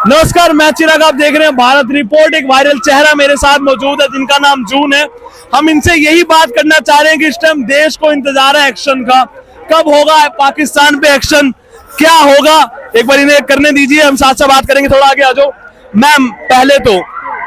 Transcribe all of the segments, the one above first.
नमस्कार, मैं चिराग, आप देख रहे हैं भारत रिपोर्ट। एक वायरल चेहरा मेरे साथ मौजूद है जिनका नाम जून है। हम इनसे यही बात करना चाह रहे हैं कि इस टाइम देश को इंतजार है एक्शन का, कब होगा पाकिस्तान पे एक्शन, क्या होगा। एक बार इन्हें करने दीजिए, हम साथ साथ बात करेंगे। थोड़ा आगे आ जाओ मैम। पहले तो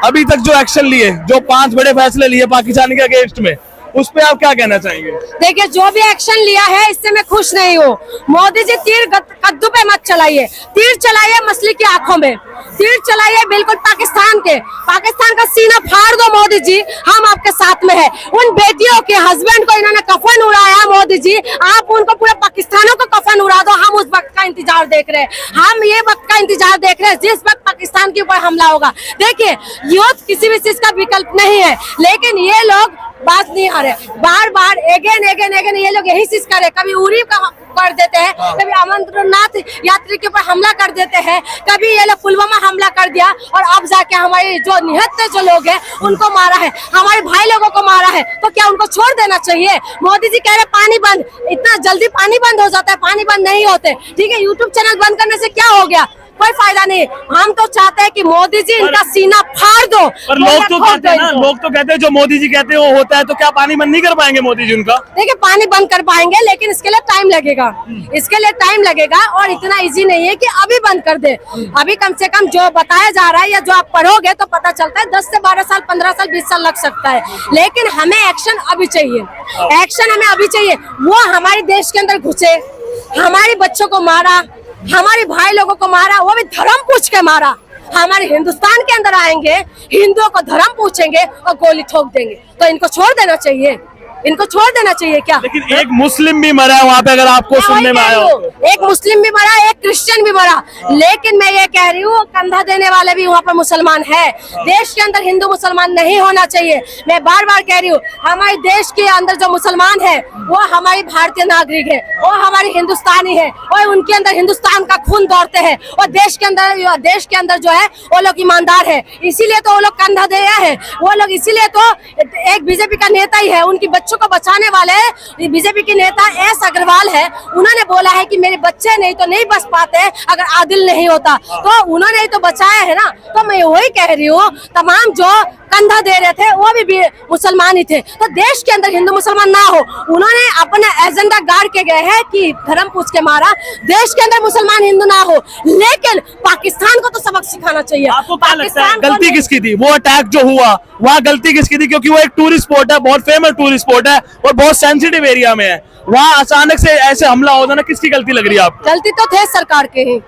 अभी तक जो एक्शन लिए, जो 5 बड़े फैसले लिए पाकिस्तान के अगेंस्ट में, उस पे आप क्या कहना चाहेंगे? देखिए, जो भी एक्शन लिया है इससे मैं खुश नहीं हूँ। मोदी जी तीर कद्दू पे मत चलाइए, तीर चलाइए मछली की आंखों में, तीर चलाइए बिल्कुल पाकिस्तान का सीना फाड़ दो मोदी जी, हम आपके साथ में है। उन बेटियों के हस्बैंड को इन्होंने कफन उड़ाया मोदी जी, आप उनको पूरे पाकिस्तानों को कफन उड़ा दो। हम उस वक्त का इंतजार देख रहे हैं, हम ये वक्त का इंतजार देख रहे हैं जिस वक्त पाकिस्तान के ऊपर हमला होगा। देखिए, युद्ध किसी भी चीज का विकल्प नहीं है, लेकिन ये लोग बात नहीं आ रहे, बार बार एगेन ये लोग यही चीज करे। कभी उरी का कर देते हैं, कभी अमरनाथ यात्री के ऊपर हमला कर देते हैं, कभी ये लोग पुलवामा हमला कर दिया, और अब जाके हमारे जो निहत्थे जो लोग हैं उनको मारा है, हमारे भाई लोगों को मारा है। तो क्या उनको छोड़ देना चाहिए? मोदी जी कह रहे पानी बंद, इतना जल्दी पानी बंद हो जाता है? पानी बंद नहीं होते। ठीक है, यूट्यूब चैनल बंद करने से क्या हो गया? कोई फायदा नहीं। हम तो चाहते हैं कि मोदी जी इनका सीना फाड़ दो। पर लोग तो कहते हैं जो मोदी जी कहते हैं वो होता है, तो क्या पानी बंद नहीं कर पाएंगे मोदी जी उनका? देखिए, पानी बंद कर पाएंगे, लेकिन इसके लिए टाइम लगेगा, इसके लिए टाइम लगेगा, और इतना इजी नहीं है कि अभी बंद कर दे। अभी कम से कम जो बताया जा रहा है या जो आप पढ़ोगे तो पता चलता है 10 से 12 साल, 15 साल, 20 साल लग सकता है। लेकिन हमें एक्शन अभी चाहिए, एक्शन हमें अभी चाहिए। वो हमारे देश के अंदर घुसे, हमारे बच्चों को मारा, हमारे भाई लोगों को मारा, वो भी धर्म पूछ के मारा। हमारे हिंदुस्तान के अंदर आएंगे, हिंदुओं को धर्म पूछेंगे और गोली ठोक देंगे। तो इनको छोड़ देना चाहिए, इनको छोड़ देना चाहिए क्या? लेकिन एक मुस्लिम भी मरा है वहाँ पे, अगर आपको सुनने में आया हो। एक मुस्लिम भी मरा, एक क्रिश्चियन भी मरा, लेकिन मैं ये कह रही हूँ कंधा देने वाले भी वहाँ पर मुसलमान है। देश के अंदर हिंदू मुसलमान नहीं होना चाहिए। मैं बार बार कह रही हूँ, हमारे देश के अंदर जो मुसलमान है वो हमारी भारतीय नागरिक है, वो हमारी हिंदुस्तानी है, और उनके अंदर हिंदुस्तान का खून दौड़ते हैं, और देश के अंदर जो है वो लोग ईमानदार है, इसीलिए तो वो लोग कंधा दे है। वो लोग इसीलिए तो एक बीजेपी का नेता ही है, उनकी बच्चों को बचाने वाले बीजेपी के नेता एस अग्रवाल है। उन्होंने बोला है कि मेरे बच्चे नहीं तो नहीं बच पाते अगर आदिल नहीं होता, तो उन्होंने ही तो बचाया है ना। तो मैं वही कह रही हूँ, तमाम जो कंधा दे रहे थे वो भी मुसलमान ही थे। तो देश के अंदर हिंदू मुसलमान ना हो, उन्होंने अपना एजेंडा गाड़ के गए हैं कि धर्म पूछ के मारा। देश के अंदर मुसलमान हिंदू ना हो, लेकिन पाकिस्तान को तो सबक सिखाना चाहिए। आपको क्या लगता है गलती किसकी थी? वो अटैक जो हुआ वहाँ गलती किसकी थी? क्योंकि वो एक टूरिस्ट स्पॉट है, बहुत फेमस टूरिस्ट स्पॉट है और बहुत सेंसिटिव एरिया में है। वहाँ अचानक से ऐसे हमला हो जाना, किसकी गलती लग रही है आपको? गलती तो थे सरकार के ही,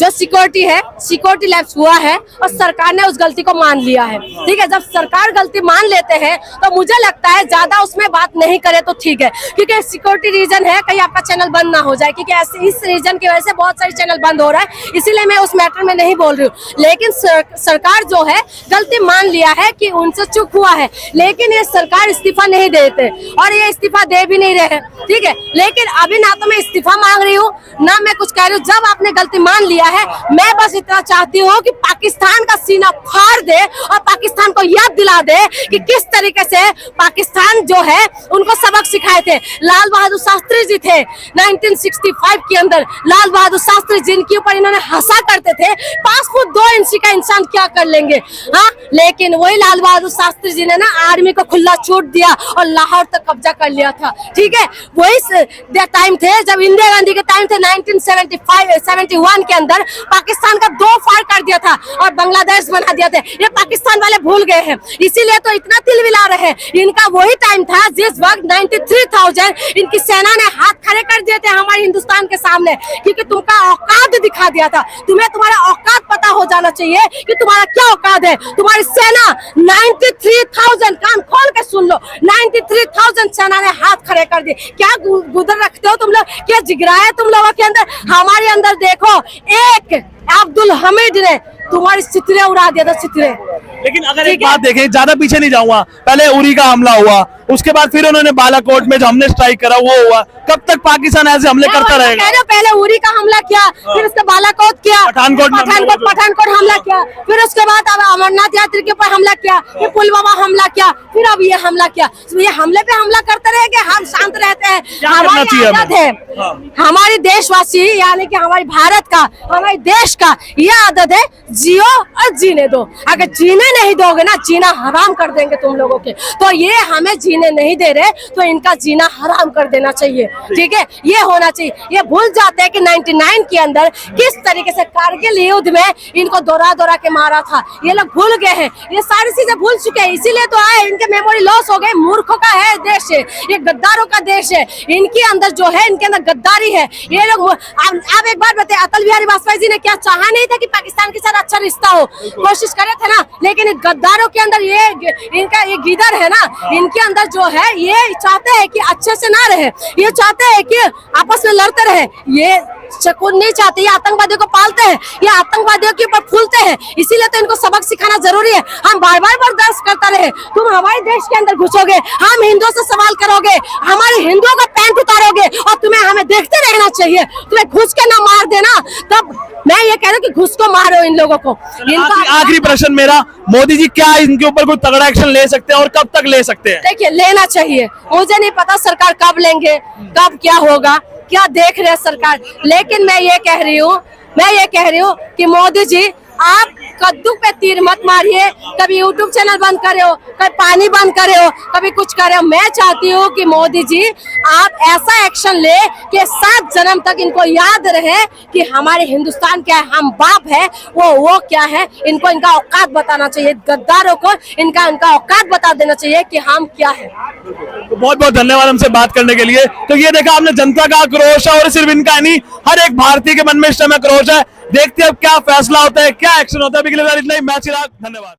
जो सिक्योरिटी है, सिक्योरिटी लैप्स हुआ है और सरकार ने उस गलती को मान लिया है। ठीक है, जब सरकार गलती मान लेते हैं तो मुझे लगता है ज्यादा उसमें बात नहीं करे तो ठीक है, क्योंकि सिक्योरिटी रीजन है, कहीं आपका चैनल बंद ना हो जाए, क्योंकि ऐसे इस रीजन की वजह से बहुत सारे चैनल बंद हो रहा है, इसीलिए मैं उस मैटर में नहीं बोल रही हूँ। लेकिन सरकार जो है गलती मान लिया है कि उनसे चूक हुआ है, लेकिन ये सरकार इस्तीफा नहीं देते और ये इस्तीफा दे भी नहीं रहे। ठीक है, लेकिन अभी ना तो मैं इस्तीफा मांग रही हूँ ना मैं कुछ कह रही हूँ। जब आपने गलती मान लिया है, मैं बस इतना चाहती हूँ कि पाकिस्तान का सीना फाड़ दे और पाकिस्तान को याद दिला दे कि किस तरीके से पाकिस्तान जो है उनको सबक सिखाए थे। लाल बहादुर शास्त्री जी थे 1965 के अंदर, लाल बहादुर शास्त्री जिनके ऊपर इन्होंने हंसा करते थे 5 फुट 2 इंच का इंसान क्या कर लेंगे। हाँ, लेकिन वही लाल बहादुर शास्त्री जी ने ना आर्मी को खुला छूट दिया और लाहौर तक कब्जा कर लिया था। ठीक है, वही टाइम थे जब इंदिरा गांधी के टाइम थे 1971 के अंदर पाकिस्तान का 2 फाड़ कर दिया था और बांग्लादेश बना दिया था। ये पाकिस्तान वाले भूल गए हैं, इसीलिए तो इतना तिलमिला रहे हैं। इनका वही टाइम था जिस वक्त 93,000 इनकी सेना ने हाथ खड़े कर दिए थे हमारे हिंदुस्तान के सामने, क्योंकि तुमका औकात दिखा दिया था। तुम्हें तुम्हारा औकात पता हो जाना चाहिए कि तुम्हारा क्या औकात है। तुम्हारी सेना 93,000, कान खोल के सुन लो, 93,000 सेना ने हाथ खड़े कर दिए। क्या गुदर रखते हो तुम लोग? क्या जिगरा है तुम लोगों के अंदर? हमारे अंदर देखो, एक अब्दुल हमीद ने तुम्हारी चित्रे उड़ा दिया था, चित्रे। लेकिन अगर एक बात देखें, ज्यादा पीछे नहीं जाऊंगा, पहले उरी का हमला हुआ, उसके बाद फिर उन्होंने बालाकोट में जो हमने स्ट्राइक करा वो हुआ। कब तक पाकिस्तान ऐसे हमले करता रहेगा? कह रहे हो, पहले उरी का हमला किया, फिर उसके बालाकोट किया, पठानकोट हमला किया, फिर उसके बाद अब अमरनाथ यात्री के ऊपर हमला किया, फिर पुलवामा हमला किया, फिर अब ये हमला किया। तो ये हमले पे हमला करते रहेंगे, हम शांत रहते हैं? हमारी आदत है, हमारी देशवासी यानी कि हमारी भारत का, हमारे देश का ये आदत है, जियो और जीने दो। अगर जीने नहीं दोगे ना, जीना हराम कर देंगे तुम लोगों के। तो ये हमें जीने नहीं दे रहे, तो इनका जीना हराम कर देना चाहिए, ठीक है? ये होना चाहिए। ये भूल जाते हैं कि 99 के अंदर किस तरीके से कारगिल युद्ध में इनको दौरा के मारा था। ये लोग भूल गए हैं, ये सारी चीजें भूल चुके हैं, इसीलिए तो आए, इनके मेमोरी लॉस हो गए। मूर्खों का है देश है ये, गद्दारों का देश है। इनके अंदर जो है, इनके अंदर गद्दारी है। ये लोग आप एक बार बताए, अटल बिहारी वाजपेयी जी ने क्या चाहा नहीं था कि पाकिस्तान के साथ अच्छा रिश्ता हो? कोशिश करे थे ना, लेकिन गद्दारों के अंदर ये इनका ये गिदर है ना, इनके अंदर जो है ये चाहते हैं कि अच्छे से ना रहे, ये चाहते हैं कि आपस में लड़ते रहे, ये सुकून नहीं चाहते। ये आतंकवादियों को पालते हैं, ये आतंकवादियों के ऊपर फूलते हैं, इसीलिए तो इनको सबक सिखाना जरूरी है। हम बार बार बर्दाश्त करता रहे, तुम हमारे देश के अंदर घुसोगे, हम हिंदुओं से सवाल करोगे, हमारे हिंदुओं का पैंट उतारोगे, और तुम्हें हमें देखते रहना चाहिए। तुम्हें घुस के ना मार देना, तब मैं ये कह रहा हूँ कि घुस को मारो इन लोगों को। आखिरी प्रश्न मेरा, मोदी जी क्या इनके ऊपर कोई तगड़ा एक्शन ले सकते हैं और कब तक ले सकते हैं? देखिए, लेना चाहिए, मुझे नहीं पता सरकार कब लेंगे, कब क्या होगा, क्या देख रहे हैं सरकार। लेकिन मैं ये कह रही हूँ कि मोदी जी, आप कद्दू पे तीर मत मारिए। कभी यूट्यूब चैनल बंद करे हो, कभी पानी बंद करे हो, कभी कुछ करे हो। मैं चाहती हूँ कि मोदी जी आप ऐसा एक्शन ले कि 7 जन्म तक इनको याद रहे कि हमारे हिंदुस्तान क्या है, हम बाप है, वो क्या है। इनको इनका औकात बताना चाहिए, गद्दारों को इनका औकात बता देना चाहिए कि हम क्या है। तो बहुत बहुत धन्यवाद हमसे बात करने के लिए। तो ये देखा आपने, जनता का आक्रोश है, और सिर्फ इनका नहीं, हर एक भारतीय के मन में इस समय आक्रोश है। देखते हैं अब क्या फैसला होता है, क्या एक्शन होता है। अभी के लिए इतना ही। मैं चिराग, धन्यवाद।